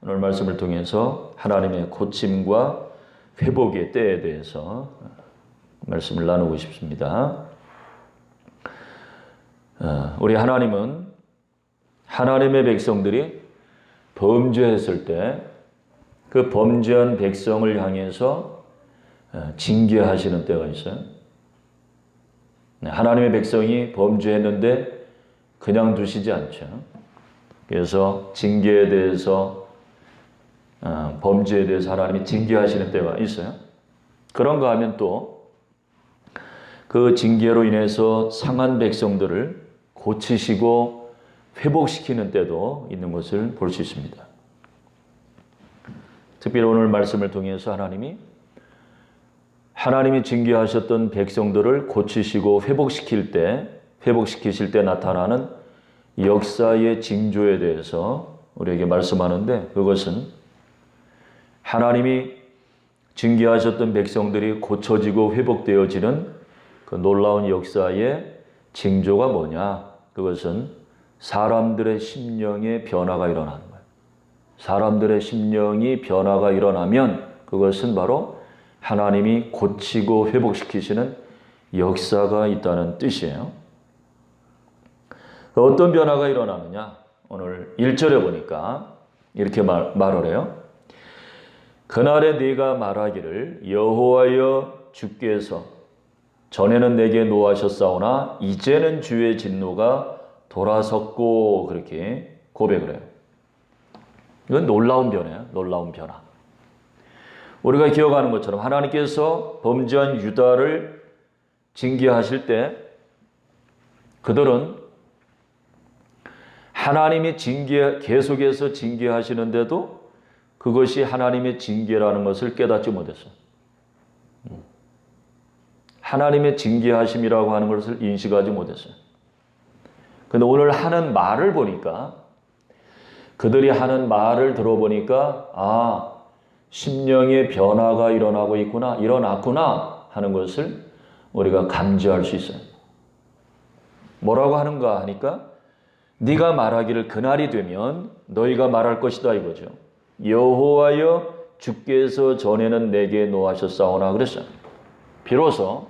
오늘 말씀을 통해서 하나님의 고침과 회복의 때에 대해서 말씀을 나누고 싶습니다. 우리 하나님은 하나님의 백성들이 범죄했을 때 그 범죄한 백성을 향해서 징계하시는 때가 있어요. 하나님의 백성이 범죄했는데 그냥 두시지 않죠. 그래서 징계에 대해서 범죄에 대해서 하나님이 징계하시는 때가 있어요. 그런가 하면 또 그 징계로 인해서 상한 백성들을 고치시고 회복시키는 때도 있는 것을 볼 수 있습니다. 특별히 오늘 말씀을 통해서 하나님이 징계하셨던 백성들을 고치시고 회복시키실 때 나타나는 역사의 징조에 대해서 우리에게 말씀하는데, 그것은 하나님이 징계하셨던 백성들이 고쳐지고 회복되어지는 그 놀라운 역사의 징조가 뭐냐? 그것은 사람들의 심령의 변화가 일어나는 거예요. 사람들의 심령이 변화가 일어나면 그것은 바로 하나님이 고치고 회복시키시는 역사가 있다는 뜻이에요. 어떤 변화가 일어나느냐? 오늘 1절에 보니까 이렇게 말을 해요. 그날에 네가 말하기를 여호와여 주께서 전에는 내게 노하셨사오나 이제는 주의 진노가 돌아섰고, 그렇게 고백을 해요. 이건 놀라운 변화예요. 놀라운 변화. 우리가 기억하는 것처럼 하나님께서 범죄한 유다를 징계하실 때 그들은 하나님이 계속해서 징계하시는데도 그것이 하나님의 징계라는 것을 깨닫지 못했어요. 하나님의 징계하심이라고 하는 것을 인식하지 못했어요. 그런데 오늘 하는 말을 보니까, 그들이 하는 말을 들어보니까 심령의 변화가 일어났구나 하는 것을 우리가 감지할 수 있어요. 뭐라고 하는가 하니까 네가 말하기를 그날이 되면 너희가 말할 것이다 이거죠. 여호와여 주께서 전에는 내게 노하셨사오나 그랬어요. 비로소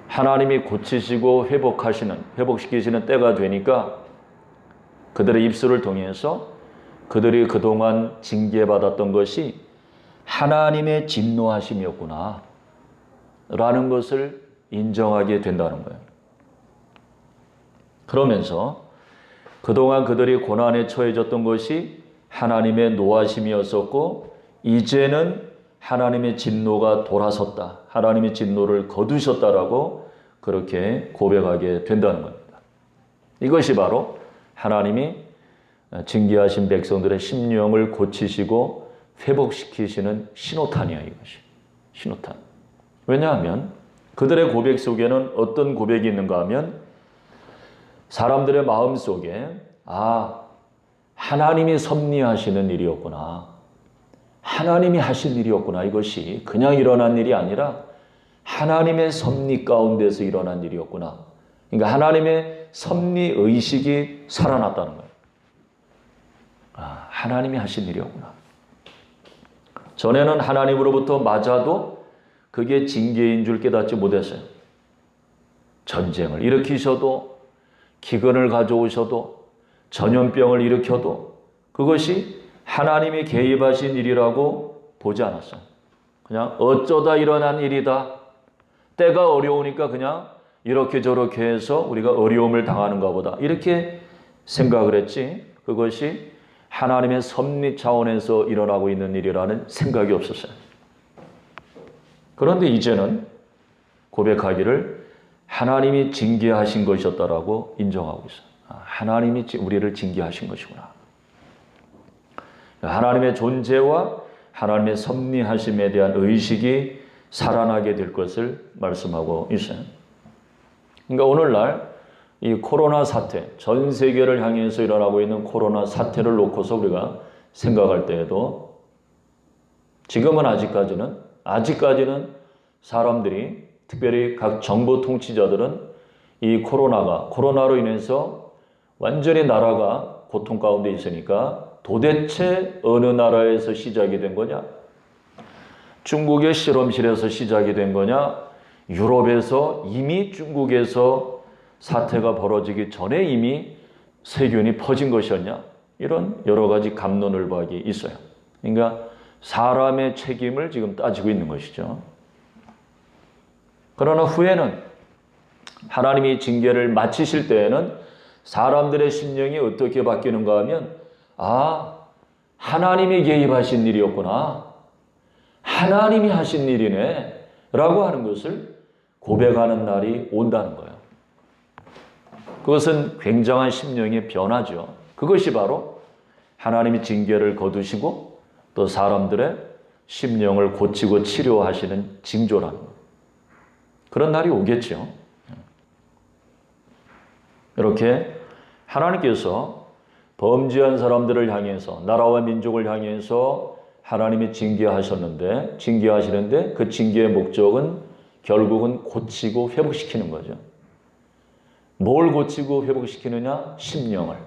하나님이 고치시고 회복시키시는 때가 되니까 그들의 입술을 통해서 그들이 그동안 징계받았던 것이 하나님의 진노하심이었구나 라는 것을 인정하게 된다는 거예요. 그러면서 그동안 그들이 고난에 처해졌던 것이 하나님의 노하심이었었고, 이제는 하나님의 진노가 돌아섰다, 하나님의 진노를 거두셨다라고 그렇게 고백하게 된다는 겁니다. 이것이 바로 하나님이 징계하신 백성들의 심령을 고치시고 회복시키시는 신호탄이야, 이것이. 신호탄. 왜냐하면 그들의 고백 속에는 어떤 고백이 있는가 하면 사람들의 마음 속에 하나님이 섭리하시는 일이었구나, 하나님이 하신 일이었구나, 이것이 그냥 일어난 일이 아니라 하나님의 섭리 가운데서 일어난 일이었구나. 그러니까 하나님의 섭리 의식이 살아났다는 거예요. 하나님이 하신 일이었구나. 전에는 하나님으로부터 맞아도 그게 징계인 줄 깨닫지 못했어요. 전쟁을 일으키셔도, 기근을 가져오셔도, 전염병을 일으켜도 그것이 하나님이 개입하신 일이라고 보지 않았어요. 그냥 어쩌다 일어난 일이다, 때가 어려우니까 그냥 이렇게 저렇게 해서 우리가 어려움을 당하는가 보다, 이렇게 생각을 했지, 그것이 하나님의 섭리 차원에서 일어나고 있는 일이라는 생각이 없었어요. 그런데 이제는 고백하기를 하나님이 징계하신 것이었다라고 인정하고 있어요. 하나님이 우리를 징계하신 것이구나. 하나님의 존재와 하나님의 섭리하심에 대한 의식이 살아나게 될 것을 말씀하고 있어요. 그러니까 오늘날 이 코로나 사태, 전 세계를 향해서 일어나고 있는 코로나 사태를 놓고서 우리가 생각할 때에도 지금은 아직까지는 사람들이, 특별히 각 정부 통치자들은 이 코로나로 인해서 완전히 나라가 고통 가운데 있으니까 도대체 어느 나라에서 시작이 된 거냐? 중국의 실험실에서 시작이 된 거냐? 유럽에서 이미 중국에서 사태가 벌어지기 전에 이미 세균이 퍼진 것이었냐? 이런 여러 가지 갑론을박이 있어요. 그러니까 사람의 책임을 지금 따지고 있는 것이죠. 그러나 후에는 하나님이 징계를 마치실 때에는 사람들의 심령이 어떻게 바뀌는가 하면 하나님이 개입하신 일이었구나. 하나님이 하신 일이네 라고 하는 것을 고백하는 날이 온다는 거예요. 그것은 굉장한 심령의 변화죠. 그것이 바로 하나님이 징계를 거두시고 또 사람들의 심령을 고치고 치료하시는 징조라는 거예요. 그런 날이 오겠죠. 이렇게 하나님께서 범죄한 사람들을 향해서 나라와 민족을 향해서 하나님이 징계하시는데 그 징계의 목적은 결국은 고치고 회복시키는 거죠. 뭘 고치고 회복시키느냐? 심령을.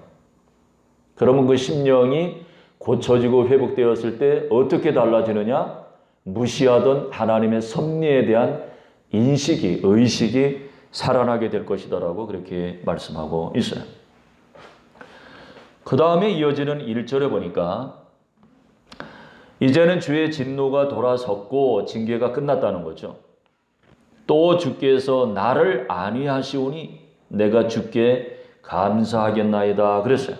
그러면 그 심령이 고쳐지고 회복되었을 때 어떻게 달라지느냐? 무시하던 하나님의 섭리에 대한 인식이, 의식이 살아나게 될 것이다라고 그렇게 말씀하고 있어요. 그 다음에 이어지는 1절에 보니까 이제는 주의 진노가 돌아섰고 징계가 끝났다는 거죠. 또 주께서 나를 안위하시오니 내가 주께 감사하겠나이다 그랬어요.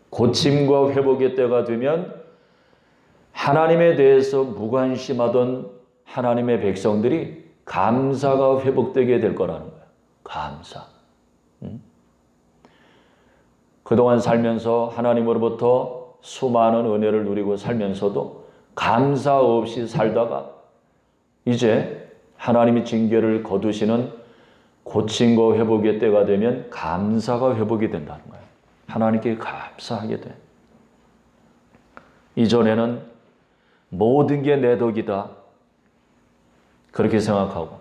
고침과 회복의 때가 되면 하나님에 대해서 무관심하던 하나님의 백성들이 감사가 회복되게 될 거라는 거예요. 감사. 그동안 살면서 하나님으로부터 수많은 은혜를 누리고 살면서도 감사 없이 살다가 이제 하나님이 징계를 거두시는 고침과 회복의 때가 되면 감사가 회복이 된다는 거예요. 하나님께 감사하게 돼. 이전에는 모든 게 내 덕이다. 그렇게 생각하고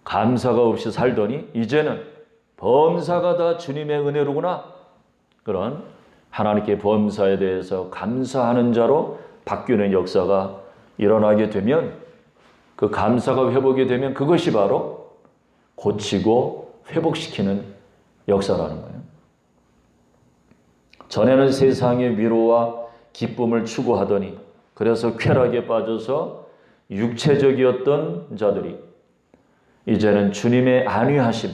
감사가 없이 살더니 이제는 범사가 다 주님의 은혜로구나. 그런 하나님께 범사에 대해서 감사하는 자로 바뀌는 역사가 일어나게 되면 그 감사가 회복이 되면 그것이 바로 고치고 회복시키는 역사라는 거예요. 전에는 세상의 위로와 기쁨을 추구하더니 그래서 쾌락에 빠져서 육체적이었던 자들이 이제는 주님의 안위하심,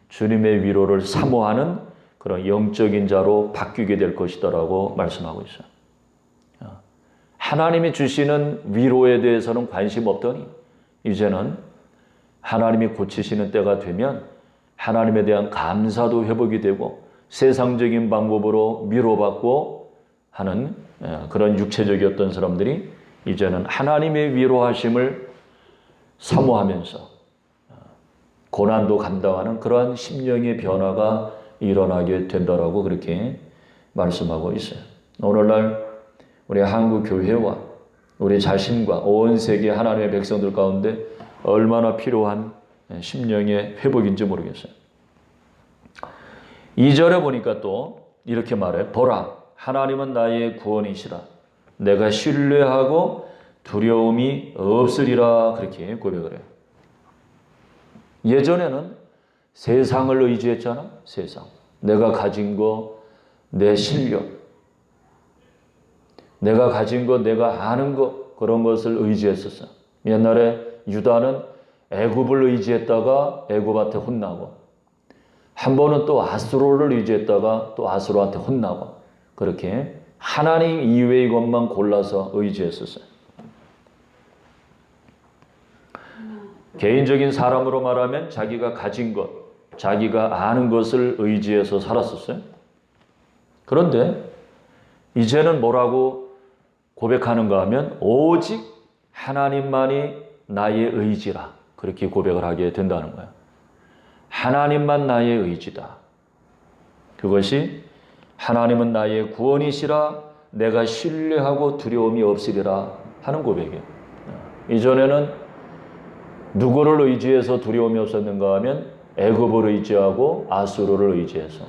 주님의 위로를 사모하는 그런 영적인 자로 바뀌게 될 것이다라고 말씀하고 있어요. 하나님이 주시는 위로에 대해서는 관심 없더니 이제는 하나님이 고치시는 때가 되면 하나님에 대한 감사도 회복이 되고 세상적인 방법으로 위로받고 하는 그런 육체적이었던 사람들이 이제는 하나님의 위로하심을 사모하면서 고난도 감당하는 그러한 심령의 변화가 일어나게 된다라고 그렇게 말씀하고 있어요. 오늘날 우리 한국 교회와 우리 자신과 온 세계 하나님의 백성들 가운데 얼마나 필요한 심령의 회복인지 모르겠어요. 2절에 보니까 또 이렇게 말해. 보라, 하나님은 나의 구원이시라. 내가 신뢰하고 두려움이 없으리라. 그렇게 고백을 해요. 예전에는 세상을 의지했잖아. 세상. 내가 가진 거, 내 실력. 내가 가진 거, 내가 아는 거, 그런 것을 의지했었어. 옛날에 유다는 애굽을 의지했다가 애굽한테 혼나고 한 번은 또 아수르를 의지했다가 또 아수르한테 혼나고 그렇게 하나님 이외의 것만 골라서 의지했었어요. 개인적인 사람으로 말하면 자기가 가진 것, 자기가 아는 것을 의지해서 살았었어요. 그런데 이제는 뭐라고 고백하는가 하면 오직 하나님만이 나의 의지라. 그렇게 고백을 하게 된다는 거예요. 하나님만 나의 의지다. 그것이 하나님은 나의 구원이시라. 내가 신뢰하고 두려움이 없으리라 하는 고백이에요. 이전에는 누구를 의지해서 두려움이 없었는가 하면 애굽을 의지하고 아수르를 의지해서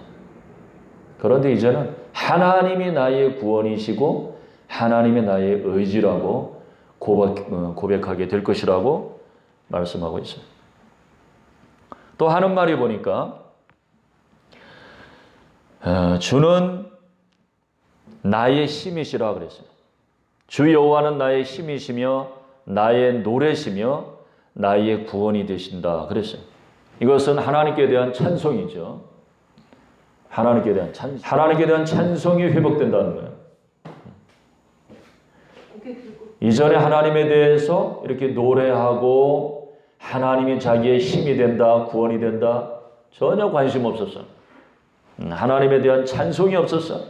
그런데 이제는 하나님이 나의 구원이시고 하나님이 나의 의지라고 고백하게 될 것이라고 말씀하고 있어요. 또 하는 말이 보니까 주는 나의 힘이시라 그랬어요. 주 여호와는 나의 힘이시며 나의 노래시며 나의 구원이 되신다 그랬어요. 이것은 하나님께 대한 찬송이죠. 하나님께 대한 찬송이 회복된다는 거예요. 이전에 하나님에 대해서 이렇게 노래하고 하나님이 자기의 힘이 된다, 구원이 된다 전혀 관심 없었어. 하나님에 대한 찬송이 없었어.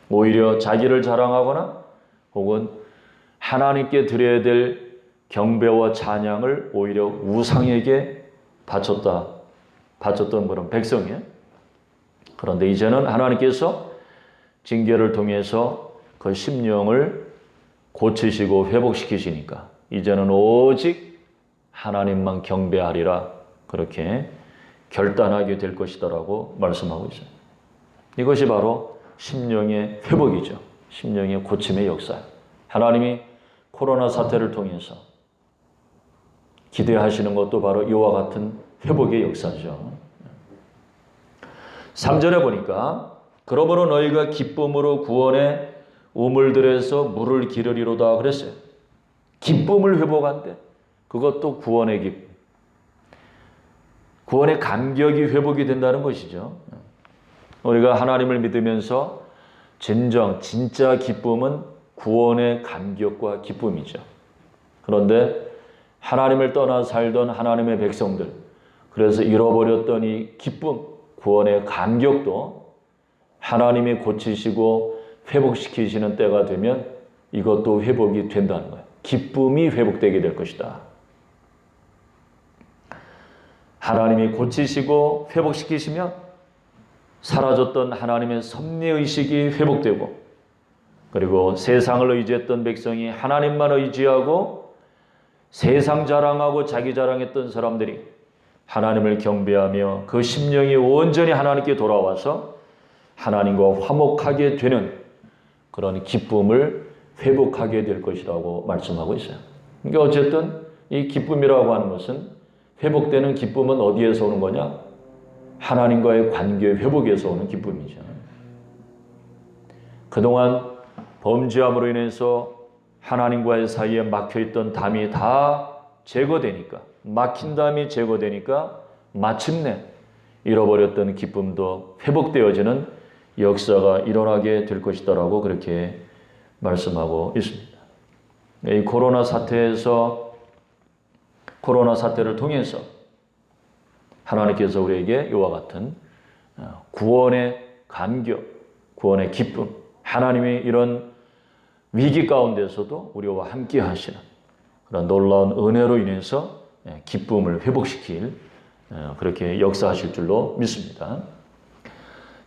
오히려 자기를 자랑하거나 혹은 하나님께 드려야 될 경배와 찬양을 오히려 우상에게 바쳤던 그런 백성이에요. 그런데 이제는 하나님께서 징계를 통해서 그 심령을 고치시고 회복시키시니까 이제는 오직 하나님만 경배하리라 그렇게 결단하게 될 것이다라고 말씀하고 있어요. 이것이 바로 심령의 회복이죠. 심령의 고침의 역사. 하나님이 코로나 사태를 통해서 기대하시는 것도 바로 이와 같은 회복의 역사죠. 3절에 보니까 그러므로 너희가 기쁨으로 구원의 우물들에서 물을 기르리로다 그랬어요. 기쁨을 회복한대. 그것도 구원의 기쁨. 구원의 감격이 회복이 된다는 것이죠. 우리가 하나님을 믿으면서 진짜 기쁨은 구원의 감격과 기쁨이죠. 그런데 하나님을 떠나 살던 하나님의 백성들, 그래서 잃어버렸던 이 기쁨, 구원의 감격도 하나님이 고치시고 회복시키시는 때가 되면 이것도 회복이 된다는 거예요. 기쁨이 회복되게 될 것이다. 하나님이 고치시고 회복시키시면 사라졌던 하나님의 섭리의식이 회복되고, 그리고 세상을 의지했던 백성이 하나님만 의지하고 세상 자랑하고 자기 자랑했던 사람들이 하나님을 경배하며 그 심령이 온전히 하나님께 돌아와서 하나님과 화목하게 되는 그런 기쁨을 회복하게 될 것이라고 말씀하고 있어요. 그러니까 어쨌든 이 기쁨이라고 하는 것은, 회복되는 기쁨은 어디에서 오는 거냐? 하나님과의 관계 회복에서 오는 기쁨이죠. 그동안 범죄함으로 인해서 하나님과의 사이에 막혀있던 담이 다 제거되니까, 막힌 담이 제거되니까 마침내 잃어버렸던 기쁨도 회복되어지는 역사가 일어나게 될 것이다라고 그렇게 말씀하고 있습니다. 이 코로나 사태를 통해서 하나님께서 우리에게 이와 같은 구원의 감격, 구원의 기쁨, 하나님의 이런 위기 가운데서도 우리와 함께 하시는 그런 놀라운 은혜로 인해서 기쁨을 회복시킬 그렇게 역사하실 줄로 믿습니다.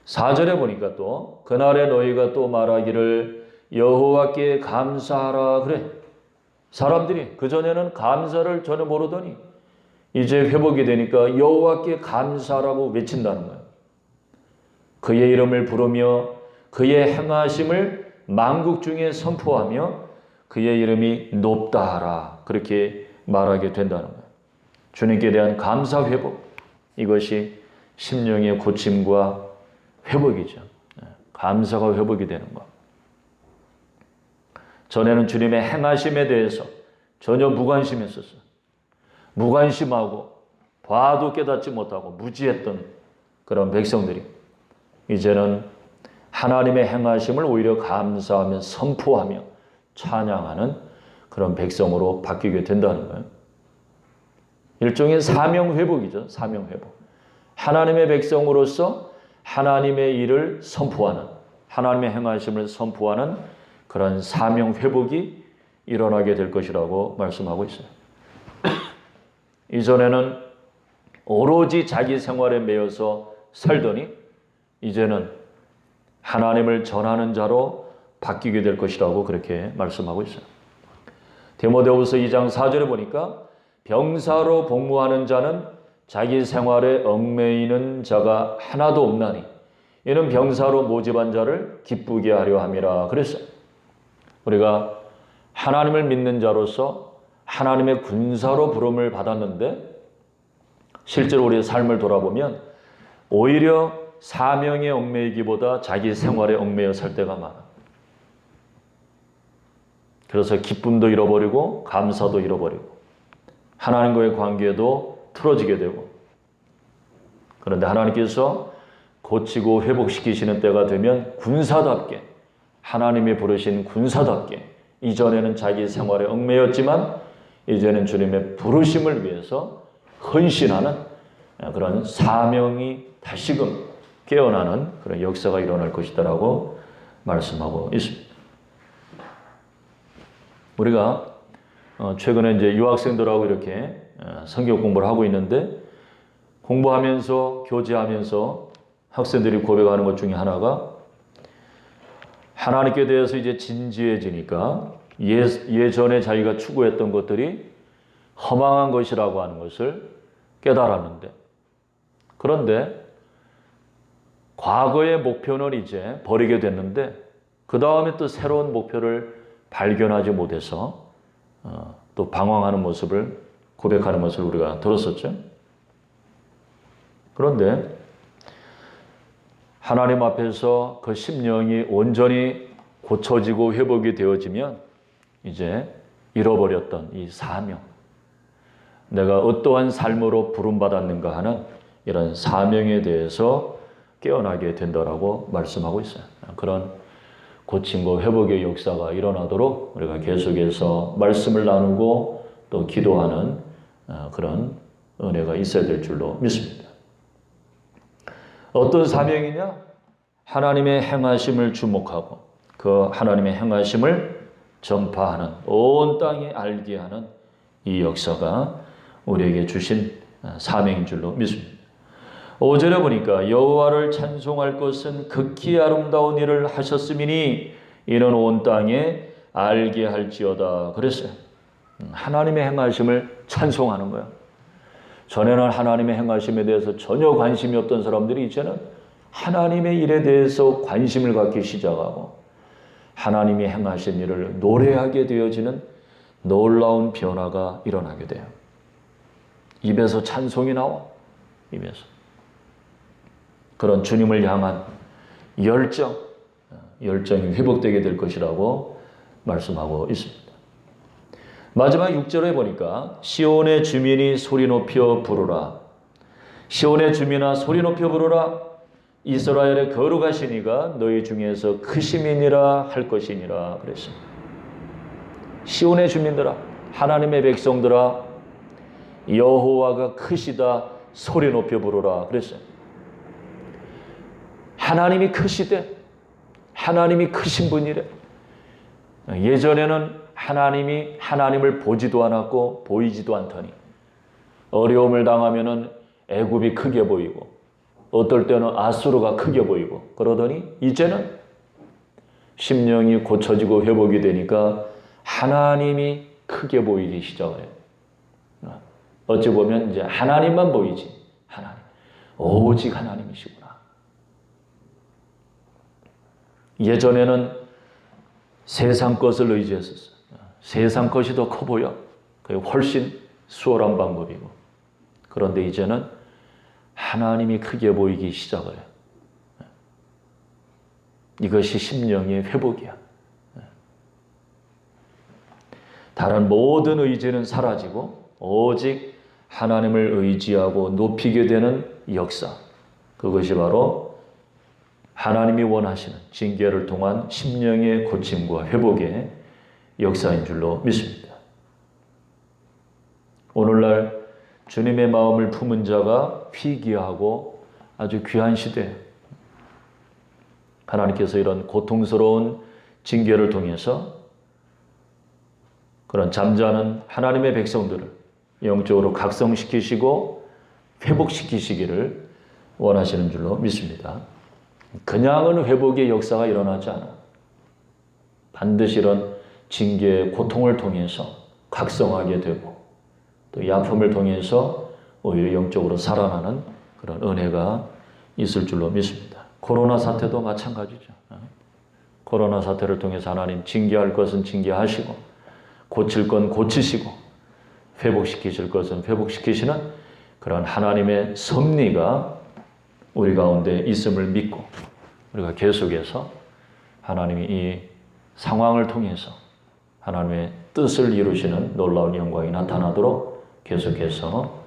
4절에 보니까 또 그날에 너희가 또 말하기를 여호와께 감사하라 그래. 사람들이 그전에는 감사를 전혀 모르더니 이제 회복이 되니까 여호와께 감사라고 외친다는 거예요. 그의 이름을 부르며 그의 행하심을 만국 중에 선포하며 그의 이름이 높다 하라. 그렇게 말하게 된다는 거예요. 주님께 대한 감사 회복. 이것이 심령의 고침과 회복이죠. 감사가 회복이 되는 것. 전에는 주님의 행하심에 대해서 전혀 무관심했었어요. 무관심하고 봐도 깨닫지 못하고 무지했던 그런 백성들이 이제는 하나님의 행하심을 오히려 감사하며 선포하며 찬양하는 그런 백성으로 바뀌게 된다는 거예요. 일종의 사명회복이죠. 사명회복. 하나님의 백성으로서 하나님의 일을 선포하는, 하나님의 행하심을 선포하는 그런 사명회복이 일어나게 될 것이라고 말씀하고 있어요. 이전에는 오로지 자기 생활에 매여서 살더니 이제는 하나님을 전하는 자로 바뀌게 될 것이라고 그렇게 말씀하고 있어요. 디모데후서 2장 4절에 보니까 병사로 복무하는 자는 자기 생활에 얽매이는 자가 하나도 없나니 이는 병사로 모집한 자를 기쁘게 하려 함이라 그랬어요. 우리가 하나님을 믿는 자로서 하나님의 군사로 부름을 받았는데 실제로 우리의 삶을 돌아보면 오히려 사명에 얽매이기보다 자기 생활에 얽매여 살 때가 많아. 그래서 기쁨도 잃어버리고 감사도 잃어버리고 하나님과의 관계도 틀어지게 되고, 그런데 하나님께서 고치고 회복시키시는 때가 되면 군사답게, 하나님이 부르신 군사답게, 이전에는 자기 생활에 얽매였지만 이제는 주님의 부르심을 위해서 헌신하는 그런 사명이 다시금 깨어나는 그런 역사가 일어날 것이다라고 말씀하고 있습니다. 우리가 최근에 이제 유학생들하고 이렇게 성경 공부를 하고 있는데, 공부하면서 교제하면서 학생들이 고백하는 것 중에 하나가 하나님께 대해서 이제 진지해지니까 예전에 자기가 추구했던 것들이 허망한 것이라고 하는 것을 깨달았는데, 그런데 과거의 목표는 이제 버리게 됐는데 그 다음에 또 새로운 목표를 발견하지 못해서 또 방황하는 모습을, 고백하는 모습을 우리가 들었었죠. 그런데 하나님 앞에서 그 심령이 온전히 고쳐지고 회복이 되어지면 이제 잃어버렸던 이 사명, 내가 어떠한 삶으로 부름받았는가 하는 이런 사명에 대해서 깨어나게 된다라고 말씀하고 있어요. 그런 고침과 회복의 역사가 일어나도록 우리가 계속해서 말씀을 나누고 또 기도하는 그런 은혜가 있어야 될 줄로 믿습니다. 어떤 사명이냐? 하나님의 행하심을 주목하고 그 하나님의 행하심을 전파하는, 온 땅에 알게 하는 이 역사가 우리에게 주신 사명인 줄로 믿습니다. 5절에 보니까 여호와를 찬송할 것은 극히 아름다운 일을 하셨음이니 이는 온 땅에 알게 할지어다 그랬어요. 하나님의 행하심을 찬송하는 거야. 전에는 하나님의 행하심에 대해서 전혀 관심이 없던 사람들이 이제는 하나님의 일에 대해서 관심을 갖기 시작하고 하나님이 행하신 일을 노래하게 되어지는 놀라운 변화가 일어나게 돼요. 입에서 찬송이 나와. 입에서. 그런 주님을 향한 열정이 회복되게 될 것이라고 말씀하고 있습니다. 마지막 6절에 보니까 시온의 주민이 소리 높여 부르라. 시온의 주민아 소리 높여 부르라. 이스라엘의 거룩하신 이가 너희 중에서 크심이니라 할 것이니라 그랬습니다. 시온의 주민들아, 하나님의 백성들아, 여호와가 크시다 소리 높여 부르라 그랬어요. 하나님이 크시대. 하나님이 크신 분이래. 예전에는 하나님을 보지도 않았고 보이지도 않더니 어려움을 당하면은 애굽이 크게 보이고 어떨 때는 아수르가 크게 보이고 그러더니 이제는 심령이 고쳐지고 회복이 되니까 하나님이 크게 보이기 시작해요. 어찌 보면 이제 하나님만 보이지. 하나님. 오직 하나님이시구나. 예전에는 세상 것을 의지했었어요. 세상 것이 더 커 보여. 그게 훨씬 수월한 방법이고. 그런데 이제는 하나님이 크게 보이기 시작을 해요. 이것이 심령의 회복이야. 다른 모든 의지는 사라지고 오직 하나님을 의지하고 높이게 되는 역사. 그것이 바로 하나님이 원하시는 징계를 통한 심령의 고침과 회복의 역사인 줄로 믿습니다. 오늘날 주님의 마음을 품은 자가 희귀하고 아주 귀한 시대예요. 하나님께서 이런 고통스러운 징계를 통해서 그런 잠자는 하나님의 백성들을 영적으로 각성시키시고 회복시키시기를 원하시는 줄로 믿습니다. 그냥은 회복의 역사가 일어나지 않아. 반드시 이런 징계의 고통을 통해서 각성하게 되고 또 이 아픔을 통해서 오히려 영적으로 살아나는 그런 은혜가 있을 줄로 믿습니다. 코로나 사태도 마찬가지죠. 코로나 사태를 통해서 하나님 징계할 것은 징계하시고 고칠 건 고치시고 회복시키실 것은 회복시키시는 그런 하나님의 섭리가 우리 가운데 있음을 믿고 우리가 계속해서 하나님이 이 상황을 통해서 하나님의 뜻을 이루시는 놀라운 영광이 나타나도록 계속해서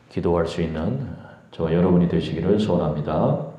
기도할 수 있는 저와 여러분이 되시기를 소원합니다.